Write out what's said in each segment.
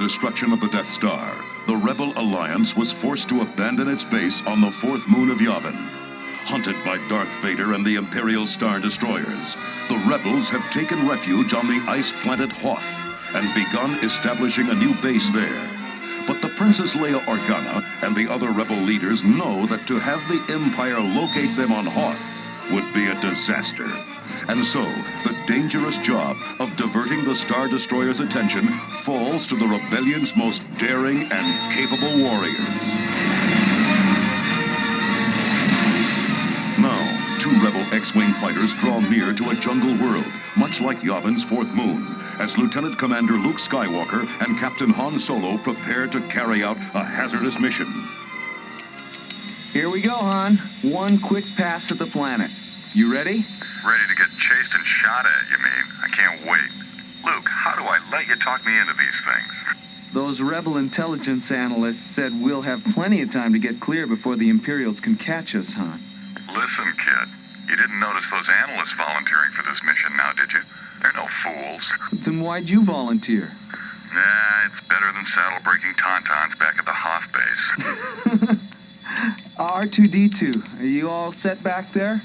destruction of the Death Star, the Rebel Alliance was forced to abandon its base on the fourth moon of Yavin. Hunted by Darth Vader and the Imperial Star Destroyers, the Rebels have taken refuge on the ice planet Hoth and begun establishing a new base there. But the Princess Leia Organa and the other Rebel leaders know that to have the Empire locate them on Hoth would be a disaster. And so, the dangerous job of diverting the Star Destroyer's attention falls to the Rebellion's most daring and capable warriors. Now, two Rebel X-Wing fighters draw near to a jungle world, much like Yavin's fourth moon, as Lieutenant Commander Luke Skywalker and Captain Han Solo prepare to carry out a hazardous mission. Here we go, Han. One quick pass at the planet. You ready? Ready to get chased and shot at, you mean? I can't wait. Luke, how do I let you talk me into these things? Those Rebel intelligence analysts said we'll have plenty of time to get clear before the Imperials can catch us, Han. Listen, kid. You didn't notice those analysts volunteering for this mission now, did you? They're no fools. Then why'd you volunteer? Nah, it's better than saddle-breaking tauntauns back at the Hoth base. R2-D2, are you all set back there?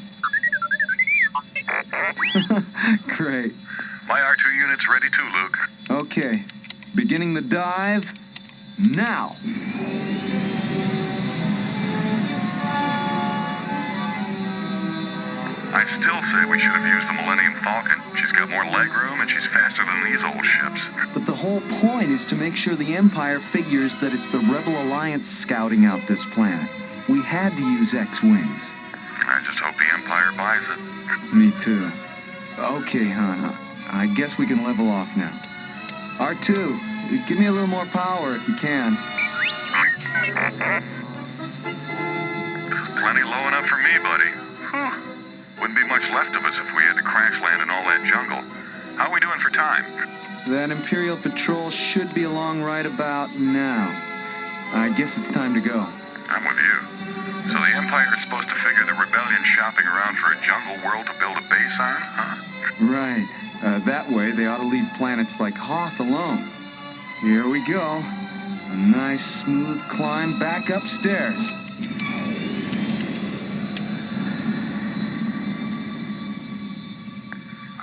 Great. My R2 unit's ready too, Luke. Okay. Beginning the dive now. I still say we should have used the Millennium Falcon. She's got more legroom and she's faster than these old ships. But the whole point is to make sure the Empire figures that it's the Rebel Alliance scouting out this planet. We had to use X-Wings. I just hope the Empire buys it. Me too. Okay, Han. I guess we can level off now. R2, give me a little more power if you can. This is plenty low enough for me, buddy. Wouldn't be much left of us if we had to crash land in all that jungle. How are we doing for time? That Imperial patrol should be along right about now. I guess it's time to go. I'm with you. So the Empire is supposed to figure the Rebellion shopping around for a jungle world to build a base on, huh? Right. That way they ought to leave planets like Hoth alone. Here we go. A nice smooth climb back upstairs.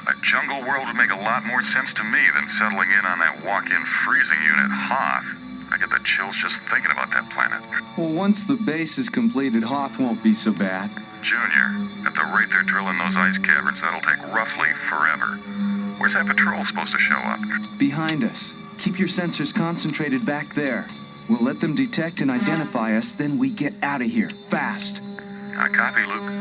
A jungle world would make a lot more sense to me than settling in on that walk-in freezing unit, Hoth. I get the chills just thinking about that planet. Well, once the base is completed, Hoth won't be so bad. Junior, at the rate they're drilling those ice caverns, that'll take roughly forever. Where's that patrol supposed to show up? Behind us. Keep your sensors concentrated back there. We'll let them detect and identify us, then we get out of here, fast. I copy, Luke.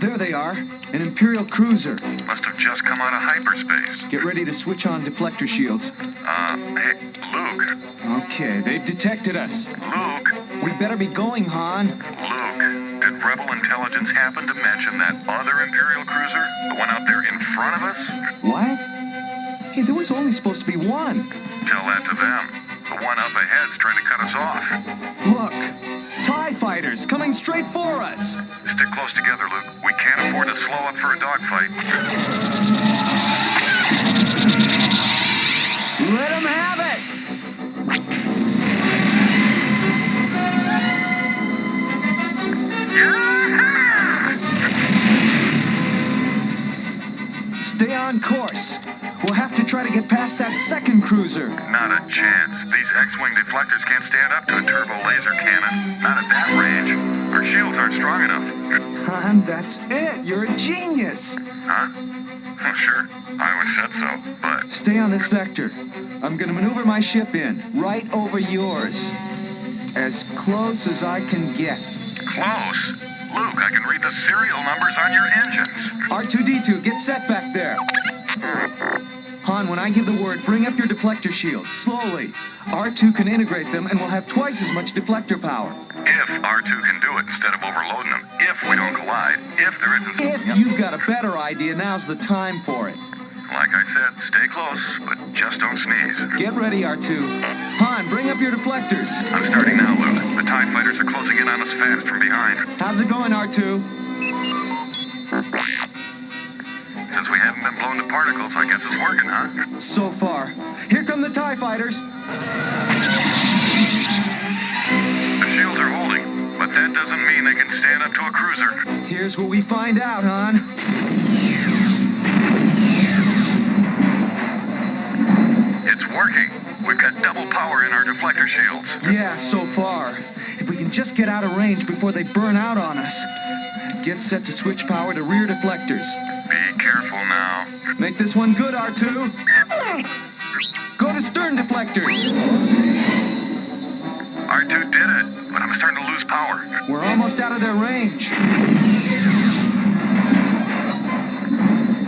There they are, an Imperial cruiser. Must have just come out of hyperspace. Get ready to switch on deflector shields. Hey, Luke. Okay, they've detected us. Luke. We better be going, Han. Luke, did Rebel intelligence happen to mention that other Imperial cruiser? The one out there in front of us? What? Hey, there was only supposed to be one. Tell that to them. The one up ahead's trying to cut us off. Look, TIE fighters coming straight for us. Stick close together, Luke. We can't afford to slow up for a dogfight. Let them have it! Stay on course. We'll have to try to get past that second cruiser. Not a chance. These X-Wing deflectors can't stand up to a turbo laser cannon. Not at that range. Our shields aren't strong enough. Han, that's it. You're a genius. Huh? Oh, sure. I always said so, but... Stay on this vector. I'm gonna maneuver my ship in, right over yours. As close as I can get. Close? Luke, I can read the serial numbers on your engines. R2-D2, get set back there. Han, when I give the word, bring up your deflector shields, slowly. R2 can integrate them, and we'll have twice as much deflector power. If R2 can do it instead of overloading them. If we don't collide. If there isn't something If you've got a better idea, now's the time for it. Like I said, stay close, but just don't sneeze. Get ready, R2. Han, bring up your deflectors. I'm starting now, Luke. The TIE fighters are closing in on us fast from behind. How's it going, R2? Since we haven't been blown to particles, I guess it's working, huh? So far. Here come the TIE fighters. The shields are holding, but that doesn't mean they can stand up to a cruiser. Here's what we find out, Han. It's working. We've got double power in our deflector shields. Yeah, so far. If we can just get out of range before they burn out on us. Get set to switch power to rear deflectors. Be careful now. Make this one good, R2. Go to stern deflectors. R2 did it, but I'm starting to lose power. We're almost out of their range.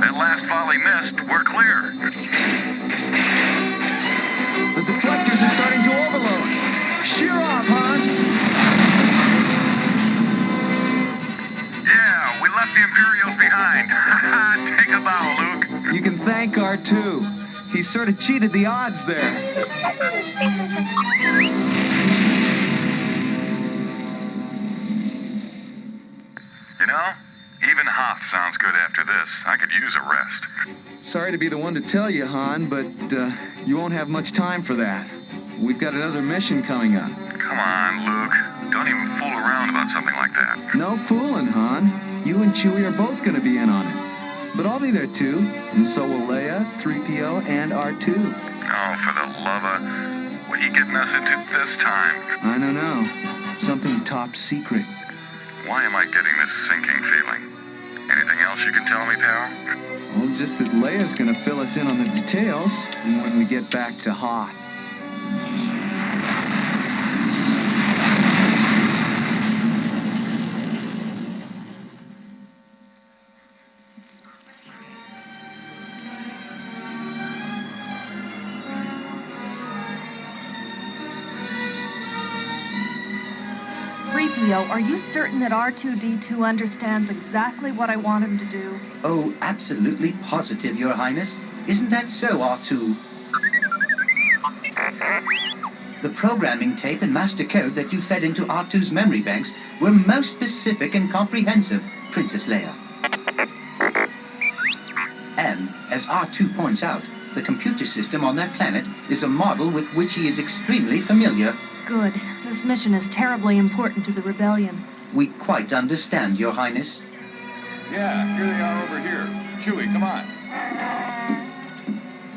That last volley missed. We're clear. The deflectors are starting to overload. Shear off, Han. Yeah, we left the Imperials behind. Take a bow, Luke. You can thank R2. He sort of cheated the odds there. You know, even Hoth sounds good after this. I could use a rest. Sorry to be the one to tell you, Han, but you won't have much time for that. We've got another mission coming up. Come on, Luke. Don't even fool around about something like that. No fooling, Han. You and Chewie are both going to be in on it. But I'll be there too, and so will Leia, 3PO, and R2. Oh, for the love of... What are you getting us into this time? I don't know. Something top secret. Why am I getting this sinking feeling? Anything else you can tell me, pal? Well, just that Leia's going to fill us in on the details when we get back to Hoth. Are you certain that R2-D2 understands exactly what I want him to do? Oh, absolutely positive, Your Highness. Isn't that so, R2? The programming tape and master code that you fed into R2's memory banks were most specific and comprehensive, Princess Leia. And, as R2 points out, the computer system on that planet is a model with which he is extremely familiar. Good. This mission is terribly important to the rebellion. We quite understand, Your Highness. Yeah, here they are over here. Chewie, come on.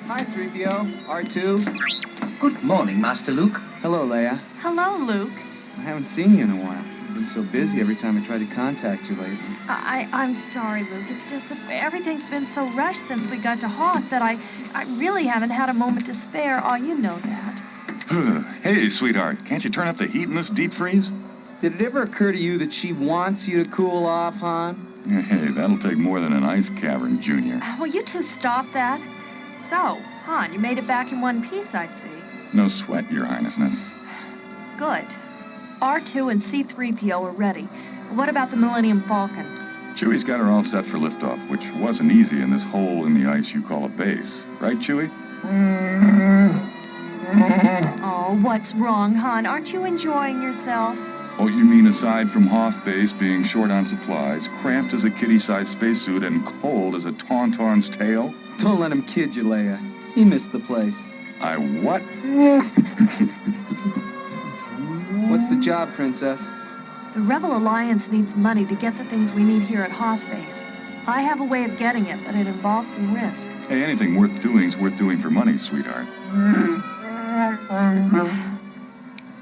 Hi, 3PO, R2. Good morning, Master Luke. Hello, Leia. Hello, Luke. I haven't seen you in a while. I've been so busy every time I try to contact you lately. I'm sorry, Luke. It's just that everything's been so rushed since we got to Hoth that I really haven't had a moment to spare. Oh, you know that. Hey, sweetheart, can't you turn up the heat in this deep freeze? Did it ever occur to you that she wants you to cool off, Han? Hey, that'll take more than an ice cavern, Junior. Will you two stop that? So, Han, you made it back in one piece, I see. No sweat, Your Highnessness. Good. R2 and C-3PO are ready. What about the Millennium Falcon? Chewie's got her all set for liftoff, which wasn't easy in this hole in the ice you call a base. Right, Chewie? Oh, what's wrong, Han? Aren't you enjoying yourself? Oh, you mean aside from Hoth Base being short on supplies, cramped as a kitty-sized spacesuit, and cold as a tauntaun's tail? Don't let him kid you, Leia. He missed the place. I what? What's the job, Princess? The Rebel Alliance needs money to get the things we need here at Hoth Base. I have a way of getting it, but it involves some risk. Hey, anything worth doing is worth doing for money, sweetheart.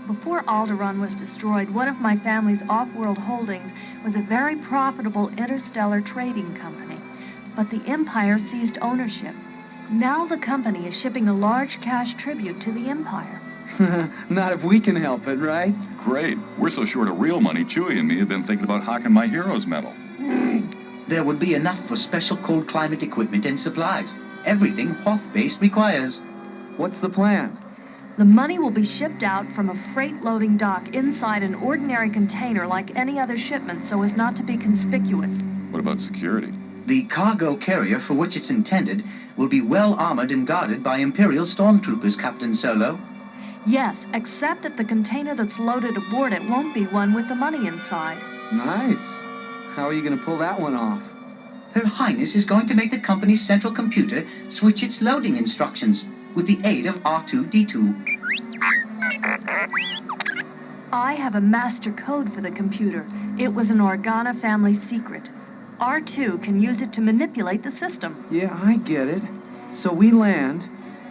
Before Alderaan was destroyed, one of my family's off-world holdings was a very profitable interstellar trading company. But the Empire seized ownership. Now the company is shipping a large cash tribute to the Empire. Not if we can help it, right? Great. We're so short of real money, Chewie and me have been thinking about hawking my hero's medal. There would be enough for special cold climate equipment and supplies. Everything Hoth Base requires. What's the plan? The money will be shipped out from a freight loading dock inside an ordinary container like any other shipment so as not to be conspicuous. What about security? The cargo carrier for which it's intended will be well armored and guarded by Imperial stormtroopers, Captain Solo. Yes, except that the container that's loaded aboard it won't be one with the money inside. Nice. How are you going to pull that one off? Her Highness is going to make the company's central computer switch its loading instructions with the aid of R2-D2. I have a master code for the computer. It was an Organa family secret. R2 can use it to manipulate the system. Yeah, I get it. So we land.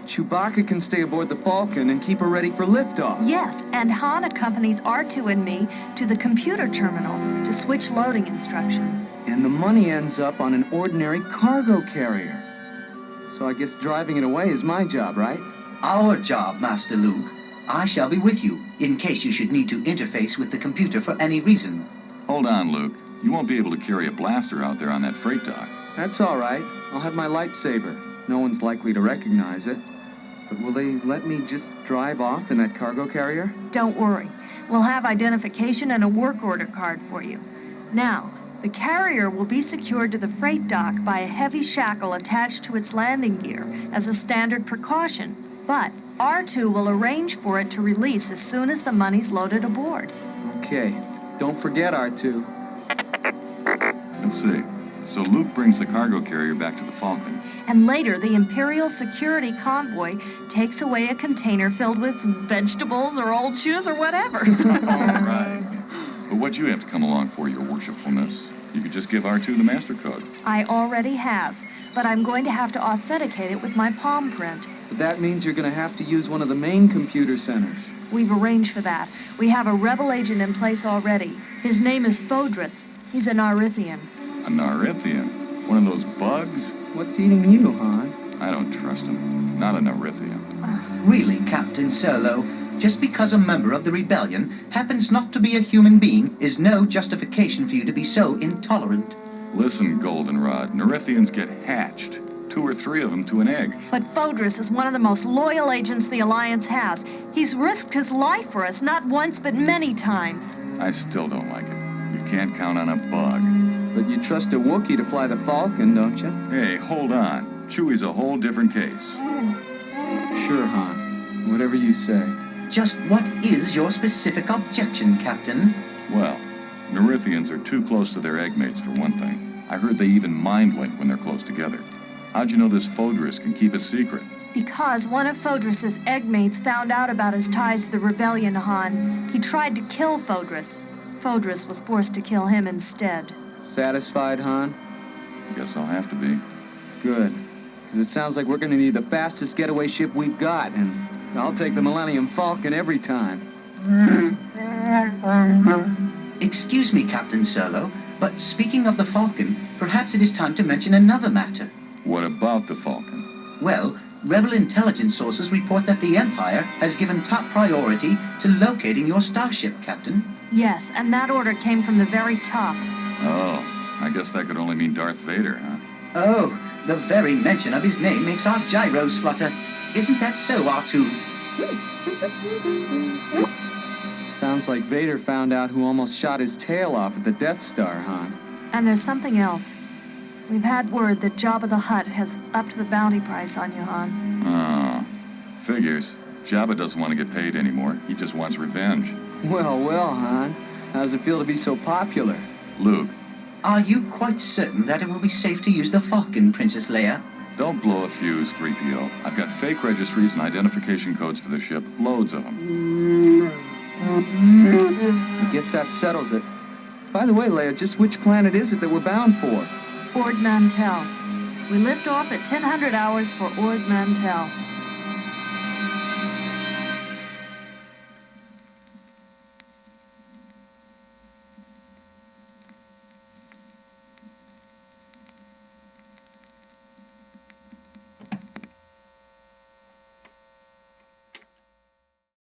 Chewbacca can stay aboard the Falcon and keep her ready for liftoff. Yes, and Han accompanies R2 and me to the computer terminal to switch loading instructions. And the money ends up on an ordinary cargo carrier. So I guess driving it away is my job, right? Our job, Master Luke. I shall be with you, in case you should need to interface with the computer for any reason. Hold on, Luke. You won't be able to carry a blaster out there on that freight dock. That's all right. I'll have my lightsaber. No one's likely to recognize it. But will they let me just drive off in that cargo carrier? Don't worry. We'll have identification and a work order card for you. Now, the carrier will be secured to the freight dock by a heavy shackle attached to its landing gear as a standard precaution. But R2 will arrange for it to release as soon as the money's loaded aboard. Okay. Don't forget R2. Let's see. So Luke brings the cargo carrier back to the Falcon. And later, the Imperial security convoy takes away a container filled with vegetables or old shoes or whatever. All right. But what'd you have to come along for, your worshipfulness? You could just give R2 the master code. I already have, but I'm going to have to authenticate it with my palm print. But that means you're going to have to use one of the main computer centers. We've arranged for that. We have a rebel agent in place already. His name is Fodris. He's a Narithian. A Narithian? One of those bugs? What's eating you, Han? I don't trust him. Not a Narithian. Really, Captain Solo, just because a member of the rebellion happens not to be a human being is no justification for you to be so intolerant. Listen, Goldenrod, Narithians get hatched. 2 or 3 of them to an egg. But Fodris is one of the most loyal agents the Alliance has. He's risked his life for us, not once, but many times. I still don't like it. You can't count on a bug. But you trust a Wookiee to fly the Falcon, don't you? Hey, hold on. Chewie's a whole different case. Sure, Han. Whatever you say. Just what is your specific objection, Captain? Well, Narithians are too close to their egg mates, for one thing. I heard they even mind-link when they're close together. How'd you know this Fodris can keep a secret? Because one of Fodris's egg mates found out about his ties to the rebellion, Han. He tried to kill Fodris. Fodris was forced to kill him instead. Satisfied, Han? Guess I'll have to be. Good. Because it sounds like we're going to need the fastest getaway ship we've got, and I'll take the Millennium Falcon every time. Excuse me, Captain Solo, but speaking of the Falcon, perhaps it is time to mention another matter. What about the Falcon? Well, rebel intelligence sources report that the Empire has given top priority to locating your starship, Captain. Yes, and that order came from the very top. Oh, I guess that could only mean Darth Vader, huh? Oh, the very mention of his name makes our gyros flutter. Isn't that so, R2? Sounds like Vader found out who almost shot his tail off at the Death Star, Han. And there's something else. We've had word that Jabba the Hutt has upped the bounty price on you, Han. Oh, figures. Jabba doesn't want to get paid anymore. He just wants revenge. Well, Han. How does it feel to be so popular? Luke, Are you quite certain that it will be safe to use the Falcon, Princess Leia? don't blow a fuse, 3PO. I've got fake registries and identification codes for the ship. Loads of them. I guess that settles it. By the way, Leia, just which planet is it that we're bound for? Ord Mantell. We lift off at 1000 hours for Ord Mantell.